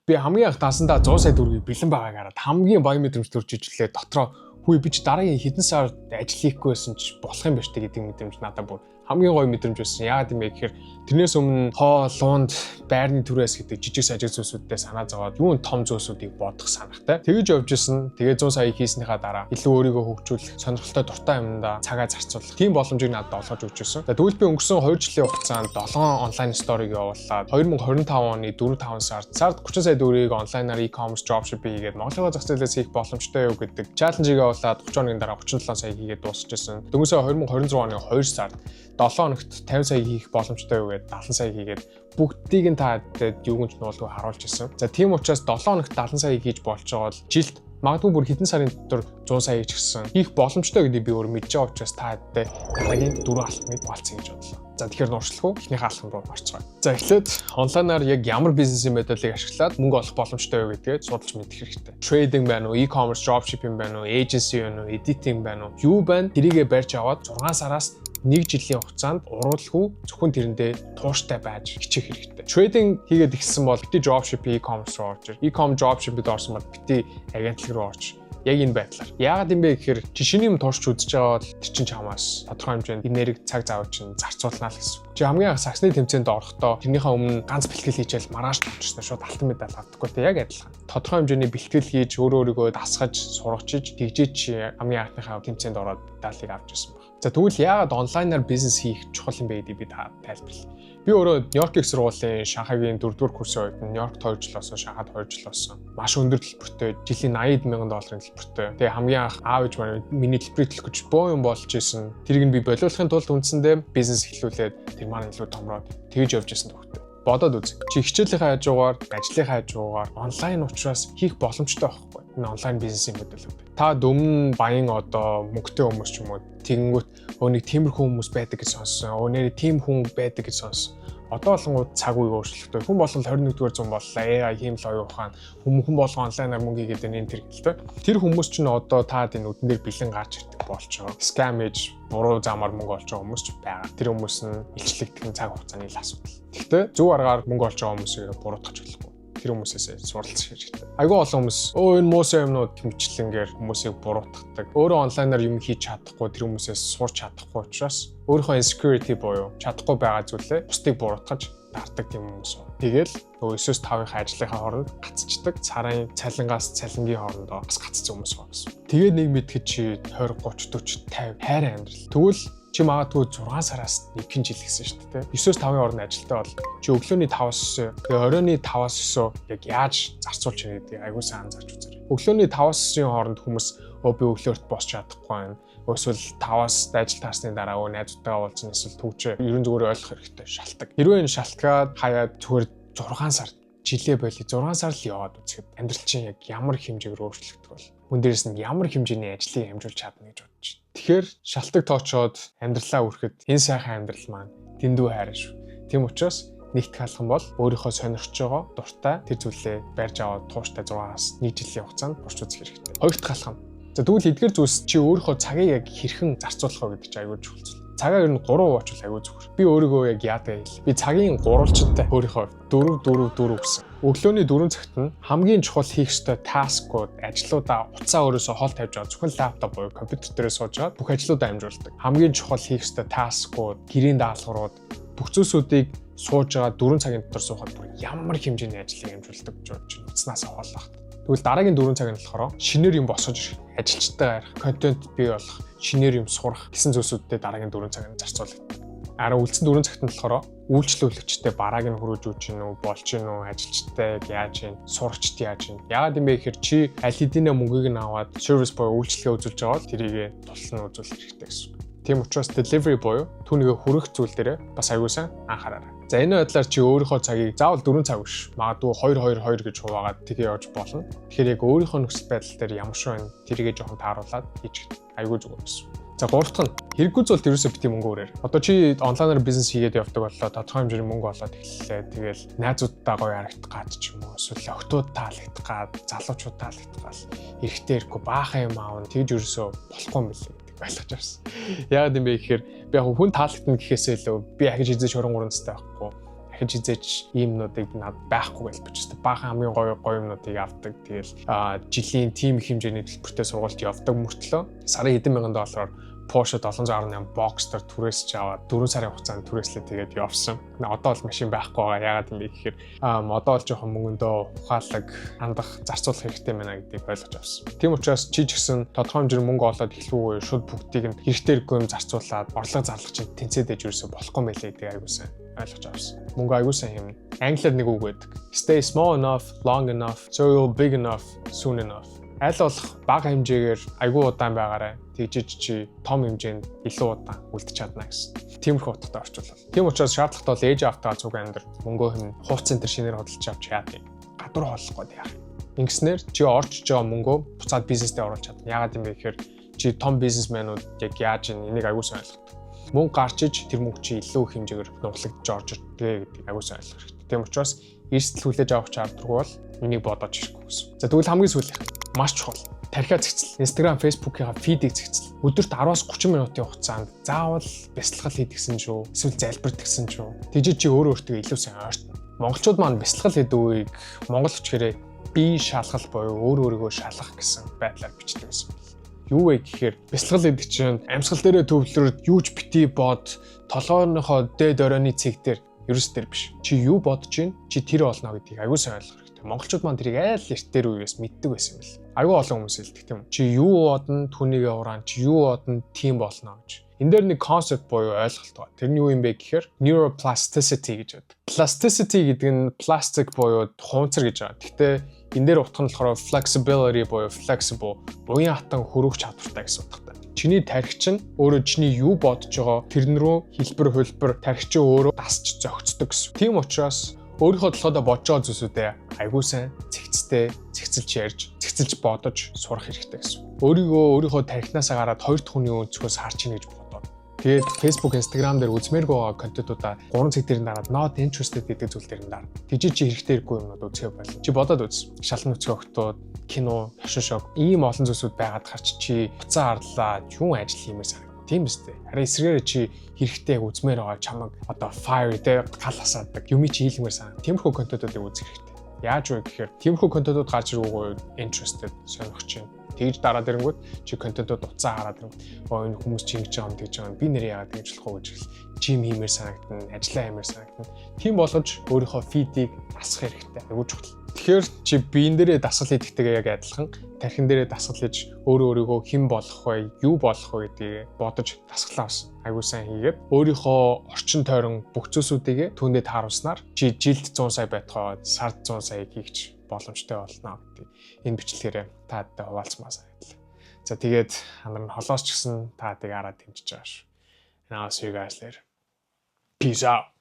Би хамгийн анх дансандаа 100 сая төгрөгийг бэлэн байгааг хараад хамгийн баян мэдрэмж төрж ижлээ. Дотроо хүй би ч дараагийн хэдэн сар ажил хийхгүй байсан ч болох юм байна штэ гэдэг мэдрэмж надад бүр хамгийн гоё мэдрэмж байсан. Яагаад юм бэ гэхээр тэрнээс өмнө хоол, луунд, байрны түрээс гэдэг жижиг сажиг зүйлсүүдтэй санаа зовоод юун том зүйлсүүдийг бодох санахтай. Тэгэж явж исэн. Тэгээ 100 сая хийснийхаа дараа илүү өөрийгөө хөгжүүлэх, сонирхолтой дуртай юмдаа цагаа зарцуулах тийм боломжийг надад олгож өгч ирсэн. Тэгвэл би өнгөрсөн 2 жилийн хугацаанд 7 онлайн сториг явуулаад 2025 оны 4-5 сард 30 сая төгрөгийг онлайнаар e-commerce dropshipping хийгээд Монголын зах зээлээс хийх боломжтой юу гэдэг чаленжийг явуулаад 30 хоногийн дараа 37 сая хийгээд дуусчихсан. Дөнгөсөө 2026 оны 2 сард 7 хоногт 50 сая хийх боломжтой юу гэдэг 70 сая хийгээд бүгдийг нь та юуг нь нуулгүй харуулж ирсэн. За тийм учраас 7 хоногт 70 сая хийж болж байгаа бол жилд магадгүй бүр хэдэн сарын дотор 100 сая хийчихсэн. Хийх боломжтой гэдгийг би өөр мэдж байгаа учраас та дараагийн 4 алхмыг хуваалцъя гэж бодлоо. За тэгэхээр нуршлах уу? Эхнийхээ алхам руу орцгоё. За эхлээд онлайнаар яг ямар бизнесийн модулыг ашиглаад мөнгө олох боломжтой юу гэдгээ судалж мэдэх хэрэгтэй. Trading байна уу, e-commerce dropshipping байна уу, agency байна уу, editing байна уу? Юу байна? Тэрийгэ барьж аваад 6 сараас 1 жилийн хугацаанд уруулахгүй зөвхөн тэрэндээ тууштай байж хичээх хэрэгтэй. Trading хийгээд ихсэн бол бити dropshipping e-commerce руу орж ир. E-com dropshipping-д орсон бол бити агентлаг руу орж. Яг энэ байдлаар. Яагаад юм бэ гэхээр жишээний юм туушч үзэж байгаа бол тэр чинь чамаас тодорхой хэмжээнд энерги цаг зав чинь зарцуулнаа л гэсэн. Чи хамгийн анх саксны тэмцээнд орохдоо тэрнийхээ өмнө ганц бэлтгэл хийчихэл маргааш тавьчихсан шууд алтан медаль авдаггүй те яг адилхан. Тодорхой хэмжээний бэлтгэл хийж өөрийгөө дасгаж сургачиж тэгжээ чи хамгийн анхныхаа тэмцээнд ороод медалийг авч ирсэн баг. За тэгвэл яагаад онлайнаар бизнес хийх чухал юм бэ гэдгийг би тайлбарлая. Би өөрөө Нью-Йорк их сургуулийн Шанхайгийн 4-р курсын үед Нью-Йоркт 2 жил болсон, Шанхайд 2 жил болсон. Маш өндөр төлбөртэй, жилийн $80,000 төлбөртэй. Тэгээ хамгийн анх аав ээж маань миний төлбөрийг төлөх гэж боо юм болж исэн. Тэрийг нь би болиулахын тулд үндсэндээ бизнес эхлүүлээд тэр маань илүү томроод тэгж явж исэн төгтөө. Бодоод үз. Чи хичээлийнхаа хажуугаар, ажлынхаа хажуугаар онлайн учраас хийх боломжтой байхгүй. Энэ онлайн бизнесийн модулууд. Та дөмнө баян одоо мөнгөтэй хүмүүс ч юм уу тэгэнгүүт өөнийг тиймэрхүү хүмүүс байдаг гэж сонссон. Өөнийг тийм хүн байдаг гэж сонссон. Одоо болонгууд цаг үе өөрчлөлттэй. Хүн болол 21-р зуун боллоо. AI хийм л оюун ухаан. Хүн болгон онлайнаар мөнгө хийгээд энэ тэр гэлтэй. Тэр хүмүүс ч н одоо таад энэ үдэн дээр бэлэн гарч ирдэг болж байгаа. Scam age буруу замаар мөнгө олж байгаа хүмүүс ч байгаа. Тэр хүмүүс нь илчлэгдэх цаг хугацааны ил асуудал. Гэхдээ зөв аргаар мөнгө олж байгаа хүмүүсийг буруутгах болохгүй. Тэр хүмүүсээс суралцах хэрэгтэй. Айгүй олон хүмүүс энэ муусай юмнууд хэмчлэнгээр хүмүүсийг буруутгадаг. Өөрөө онлайнаар юм хийж чадахгүй тэр хүмүүсээс сурч чадахгүй учраас өөрийнхөө insecurity буюу чадахгүй байгаа зүйлээ бусдыг буруутгаж таардаг тийм хүмүүс. Тэгэл нөгөө 9-5-ын ажлынхаа хооронд гацчдаг. Царын цалингаас цалингийн хоорондоо бас гацсан хүмүүс байгаа гэсэн. Тэгээд нэг мэдхэд чи 20, 30, 40, 50 хайр амьдрал. Тэгвэл чи магадгүй 6 сараас 1 жил гэсэн шүү дээ. 9-5-ын хооронд ажилтаа бол чи өглөөний 5-9, тэгээ оройны 5-9 яг яаж зарцуулж яах гэдэг айгуу сайн анзаарч үзээрэй. Өглөөний 5-9-ийн хооронд хүмүүс би өглөөрт босч чадахгүй байна. Эсвэл 5-аас ажил таарсны дараа найзуудтайгаа уулзсан эсвэл төвчөө ерөн зүгээр ойлгох хэрэгтэй шалтгаан. Хэрвээ энэ шалтгаад хаяад зүгээр 6 сар жилээ боли 6 сар л яваад үзэхэд амьдрал чинь яг ямар хэмжээгээр өөрчлөгдөх бол мөн дээрээс нь ямар хэмжээний ажлыг амжуулж чадна гэж бодож байна. Тэгэхээр шалтгаан тоочоод амьдралаа үрхэд энэ сайхан амьдрал маань дэндүү хайраа шүү. Тийм учраас нэгт хаалхан бол өөрийнхөө сонирхож байгаа дуртай тэр зүйлээ барьж аваад тууштай 6-аас 1 жилийн хугацаанд турш үзэх хэрэгтэй. Хоёрт хаалхан. За тэгвэл эдгээр зүйлс чи өөрийнхөө цагийг яг хэрхэн зарцуулах вэ гэдэг чинь аюул чухал зүйл. Цагаа ер нь 3 хуваачвал аюул зүгээр. Би өөрийгөө яг яадаг хэл. Би цагийн гурвалжинтай өөрийнхөө 4 гэсэн. Өглөөний 4 цагт нь хамгийн чухал хийх ёстой таскууд, ажлуудаа уцаа өөрөөсөө хол тавьж байгаа зөвхөн лаптоп буюу компьютер дээрээ сууж байгаа бүх ажлуудаа амжуулдаг. Хамгийн чухал хийх ёстой таскууд, гэрийн даалгаврууд бүх зүйлсүүдийг сууж байгаа 4 цагийн дотор суухад бүр ямар хэмжээний ажлыг амжуулдаг гэж бодож байна. Уцнаас хооллох. Тэгвэл дараагийн 4 цаг нь болохоор шинээр юм босгож ирэх, ажилчтай харих, контент бий болох, шинээр юм сурах гэсэн зүйлсүүдтэй дараагийн 4 цаг нь зарцуулдаг. Араа үлдсэн 4 цагт нь болохоор үйлчлүүлэгчтэй барааг нь хөрөөж өгч гин үү, болж гин үү, ажилчтай яаж гин, сурагчд яаж гин. Яагаад юм бэ гэхээр чи аль хэдийн мөнгийг нь аваад сервис буюу үйлчлэгээ үзүүлж байгаа бол тэрийг тулсан үзүүлэх хэрэгтэй гэсэн. Тийм учраас delivery буюу түүнийгээ хүргэх зүйл дээр бас аягүй сайн анхаараарай. За энэ байдлаар чи өөрийнхөө цагийг заавал 4 цаг биш. Магадгүй 2-2-2 гэж хуваагаад тэгээ явж болно. Тэгэхээр яг өөрийнхөө нөхцөл байдал дээр ямар шиг байна тэрийгээ жоохон тааруулаад хийчих аягүй зүгээр гэсэн. За гуравдах нь хэрэггүй зүйл ерөөсөө бити мөнгө өрөөр. Одоо чи онлайнаар бизнес хийгээд явдаг боллоо тодорхой хэмжээний мөнгө олоод эхэллээ. Тэгэл найзуудтай гоё харагдах гад ч юм уу эсвэл охтууд таалагдах гад, залуучууд таалагдах гал эрэхтэй ирэхгүй баахан юм аавн тэгж ерөөсөө болохгүй юм билээ. Ойлгож авсан. Яагаад юм бэ гэхээр би яг хүн таалагдана гэхээсээ илүү би ахиж эзэж 23 настай байхгүй. дахиж хизээч иймнүүдийг надад байхгүй гэж бичсэн. Баахан хамгийн гоё юмнуудыг авдаг. Тэгэл жилийн тим их хэмжээний төлбөртэй сургуульд явдаг мөртлөө сарын хэдэн мянган доллараар Porsche 718 Boxster түрээсч аваад 4 сарын хугацаанд түрээслээ тэгээд явсан. Одоо бол машин байхгүй байгаа. Яагаад юм бэ гэхээр одоо л жоохон мөнгөндөө ухаалаг хандах зарцуулах хэрэгтэй байна гэдгийг ойлгож авсан. Тийм учраас чи ч гэсэн тодорхой хэмжээний мөнгө олоод эхлүүгээ шууд бүгдийг нь хэрэгтэй юм зарцуулаад орлого зарлах чинь тэнцээдэж юусоо болохгүй мэлээ гэдгийг аягуулсан ойлгож авсан. Мөнгө аягуулсан юм. Англиар нэг үг байдаг. Stay small enough, long enough, so you'll big enough, soon enough. Аль болох бага хэмжээгээр айгүй удаан байгаарай. Тэгжиж чи том хэмжээнд илүү удаан үлдэж чадна гэсэн. Тиймэрхүү утгатай орчуулсан. Тийм учраас шаардлагатай бол ээж автаа цуг амьдрал мөнгөө хэн хувц центр шинээр хөдөлж авч яадаг. Гадуур хооллохгүй яах. Ингэснээр чи орж байгаа мөнгөө буцаад бизнесдээ оруулж чадна. Яагаад юм бэ гэхээр чи том бизнесмэнүүд яг яаж энийг аягүй сайн ойлгодог. Мөнгө гарч иж тэр мөнгө чи илүү их хэмжээгээр нуглагдж орж ирдэг гэдгийг аягүй сайн ойлгох хэрэгтэй. Тийм учраас эрсдэл хүлээж авах шаардлагагүй бол энийг бодож ирэхгүй гэсэн. За тэгвэл хамгийн сүүлийнх маш чухал. Тархиа цэгцэл. Instagram, Facebook-ийн фидийг цэгцэл. Өдөрт 10-аас 30 минутын хугацаанд заавал бясалгал хийдгсэн шүү. Эсвэл залбирдгсэн шүү. Тэгж чи өөрөө өөртөө илүү сайн ойртно. Монголчууд маань бясалгал хийдэг үеийг монгол хүчээрээ бие шалгал буюу өөрийгөө шалгах гэсэн байдлаар бичдэг байсан. Юу вэ гэхээр бясалгал хийдэг чинь амьсгал дээрээ төвлөрөд юу ч битгий бод, толгойнхоо дээд оройны цэг дээр ерөөс дээр биш. Чи юу бодож чинь чи тэр болно гэдгийг аягүй сайн ойлгох хэрэгтэй. Монголчууд маань тэрийг айл эртээр үеэс мэддэг байсан юм байна. Аюу олон хүмүүс хэлдэг тийм үү. Чи юу бодно түүнийгээ ураан, чи юу бодно тийм болно гэж. Энэ дээр нэг концепт буюу ойлголт байна. Тэр нь юу юм бэ гэхээр neuroplasticity гэж байдаг. Plasticity гэдэг нь пластик буюу хуунцар гэж байгаа. Гэхдээ энэ дээр утга нь болохоор flexibility буюу flexible, буян хатан хөрвөх чадвартай гэсэн утгатай. Чиний тархи чинь өөрөө чиний юу бодож байгаа тэрн рүү хэлбэр тархи чинь өөрөө дасч зохицдог гэсэн. Тийм учраас өөрийнхөө толгойдоо бодож байгаа зүйлсүүдээ айгүй сайн цэгцэлж ярьж, цэгцэлж бодож сурах хэрэгтэй гэсэн. Өөрийнхөө тархинасаа гараад хоёр дахь хүний өнцгөөс харж ийн гэж бодоод. Тэгээд Facebook, Instagram дээр үзмээргүй байгаа контентуудаа 3 цаг дээрийн дараа not interested гэдэг зүйл дээр дараа. Тэгж чи хэрэгтэй хэрэггүй юмнууд үзэх болно. Чи бодоод үз. Шалан нүцгэн октод, кино, фэшн шоу ийм олон зүйлсүүд байгаад гарч чи буцаа арлаа, юу ажил хиймээр санагдав. Тийм биз дээ. Харин эсрэгээр чи хэрэгтэй яг үзмээр байгаа чамаг одоо fire дээр гал хасаадаг юм чи хийлмээр санаа. Тиймэрхүү контентуудыг үзэх хэрэгтэй. Яаж вэ гэхээр тиймэрхүү контентууд гарч ирүүгүй interested сонирхож чинь. Тэгж дараа дэрэнгүүт чи контентууд уцаа хараад ирэнгүүт энэ хүмүүс чи ингэж байгаа юм тэгж байгаа юм. Би нэр яагаад ингэж болохоо гэж жим хиймээр санагдана, ажиллаа хиймээр санагдана. Тийм болгож өөрийнхөө фидийг дасгах хэрэгтэй. Айгуу чухал. Тэгэхээр чи биен дээрээ дасгал хийдэгтэйгээ яг адилхан тархин дээрээ дасгал хийж өөрийгөө хэн болох вэ, юу болох вэ гэдгийг бодож дасгалаа авсан. Айгуу сайн хийгээд өөрийнхөө орчин тойрон бүх зүйлсүүдийг түүндээ тааруулснаар чи жилд 100 сая байтугай сард 100 сая хийгч боломжтой болно гэдэг энэ бичлэгээрээ таадтай хуваалцмаа санагдлаа. За тэгээд амар нь холоос ч гэсэн таадыг араад дэмжиж байгаа шүү. And I'll see you guys later. Peace out.